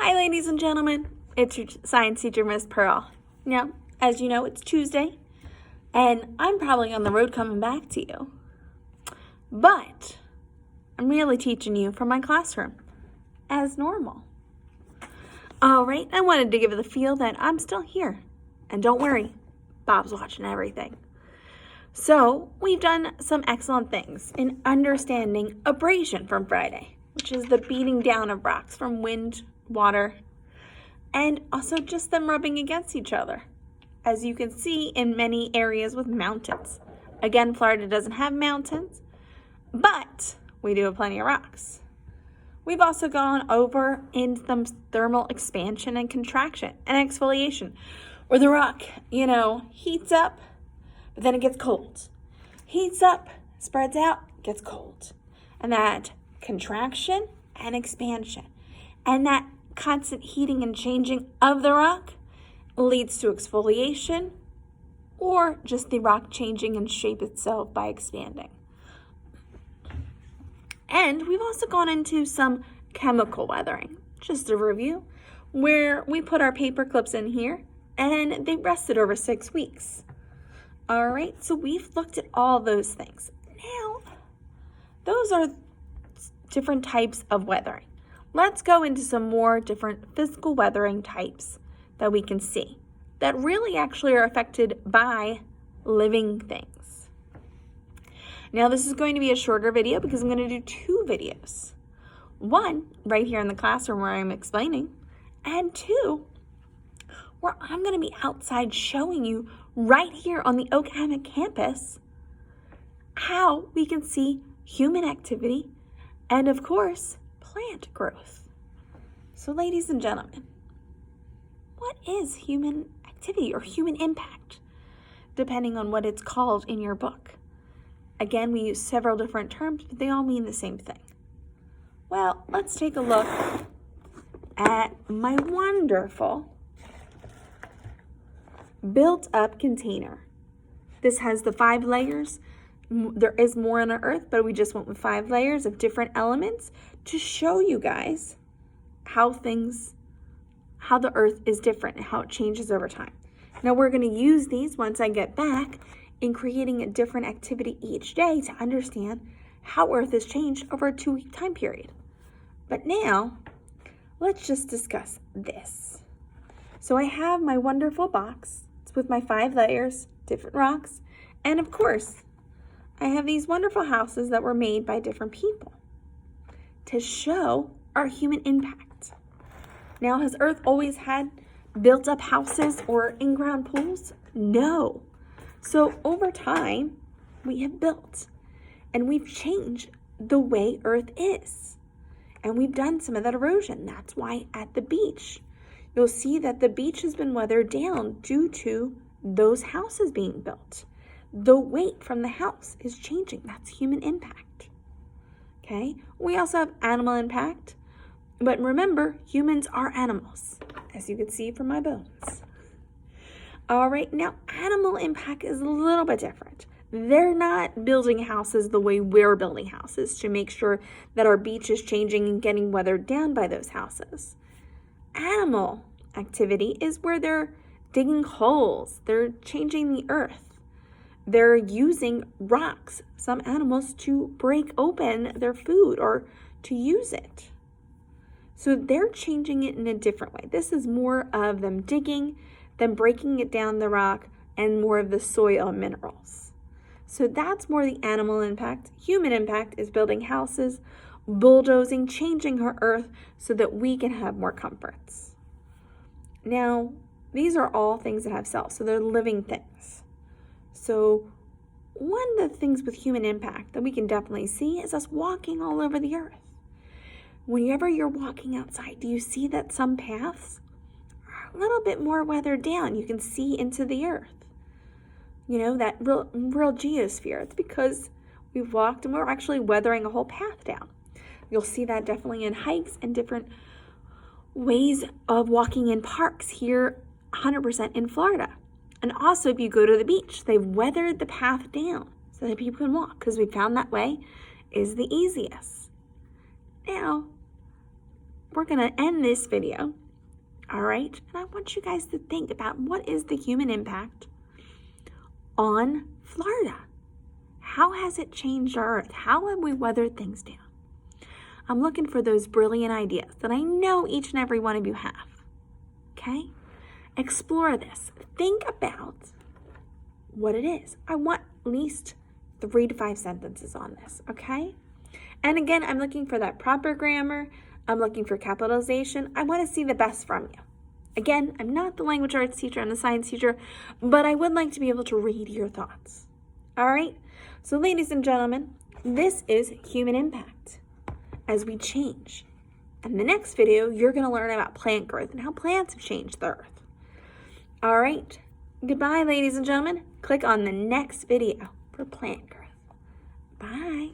Hi, ladies and gentlemen. It's your science teacher, Miss Pearl. Now, as you know, it's Tuesday, and I'm probably on the road coming back to you. But I'm really teaching you from my classroom, as normal. All right, I wanted to give you the feel that I'm still here. And don't worry, Bob's watching everything. So, we've done some excellent things in understanding abrasion from Friday, which is the beating down of rocks from wind, water, and also just them rubbing against each other, as you can see in many areas with mountains. Again, Florida doesn't have mountains, but we do have plenty of rocks. We've also gone over in some thermal expansion and contraction and exfoliation, where the rock, heats up, but then it gets cold. Heats up, spreads out, gets cold. And that contraction and expansion and that constant heating and changing of the rock leads to exfoliation or just the rock changing in shape itself by expanding. And we've also gone into some chemical weathering, just a review, where we put our paper clips in here and they rested over 6 weeks. All right, so we've looked at all those things. Now, those are different types of weathering. Let's go into some more different physical weathering types that we can see that really actually are affected by living things. Now, this is going to be a shorter video because I'm going to do 2 videos. One, right here in the classroom where I'm explaining, and 2, where I'm going to be outside showing you right here on the Oak Hammock campus how we can see human activity and, of course, plant growth. So, ladies and gentlemen, what is human activity or human impact, depending on what it's called in your book? Again, we use several different terms, but they all mean the same thing. Well, let's take a look at my wonderful built-up container. This has the 5 layers. There is more on our Earth, but we just went with 5 layers of different elements to show you guys how the Earth is different and how it changes over time. Now we're going to use these once I get back in creating a different activity each day to understand how Earth has changed over a 2-week time period. But now, let's just discuss this. So I have my wonderful box. It's with my 5 layers, different rocks, and of course, I have these wonderful houses that were made by different people to show our human impact. Now, has Earth always had built-up houses or in-ground pools? No. So over time, we have built and we've changed the way Earth is. And we've done some of that erosion. That's why at the beach, you'll see that the beach has been weathered down due to those houses being built. The weight from the house is changing. That's human impact. Okay? We also have animal impact. But remember, humans are animals, as you can see from my bones. All right, now animal impact is a little bit different. They're not building houses the way we're building houses to make sure that our beach is changing and getting weathered down by those houses. Animal activity is where they're digging holes. They're changing the earth. They're using rocks, some animals, to break open their food or to use it. So they're changing it in a different way. This is more of them digging, them breaking it down the rock, and more of the soil and minerals. So that's more the animal impact. Human impact is building houses, bulldozing, changing our earth so that we can have more comforts. Now, these are all things that have cells, so they're living things. So one of the things with human impact that we can definitely see is us walking all over the earth. Whenever you're walking outside, do you see that some paths are a little bit more weathered down? You can see into the earth. That real geosphere. It's because we've walked and we're actually weathering a whole path down. You'll see that definitely in hikes and different ways of walking in parks here 100% in Florida. And also if you go to the beach, they've weathered the path down so that people can walk because we found that way is the easiest. Now, we're going to end this video. All right? And I want you guys to think about what is the human impact on Florida? How has it changed our Earth? How have we weathered things down? I'm looking for those brilliant ideas that I know each and every one of you have. Okay? Explore this. Think about what it is. I want at least 3 to 5 sentences on this, okay? And again, I'm looking for that proper grammar. I'm looking for capitalization. I want to see the best from you. Again, I'm not the language arts teacher, I'm the science teacher, but I would like to be able to read your thoughts. All right? So ladies and gentlemen, this is human impact as we change. In the next video, you're going to learn about plant growth and how plants have changed the Earth. All right. Goodbye, ladies and gentlemen. Click on the next video for plant growth. Bye.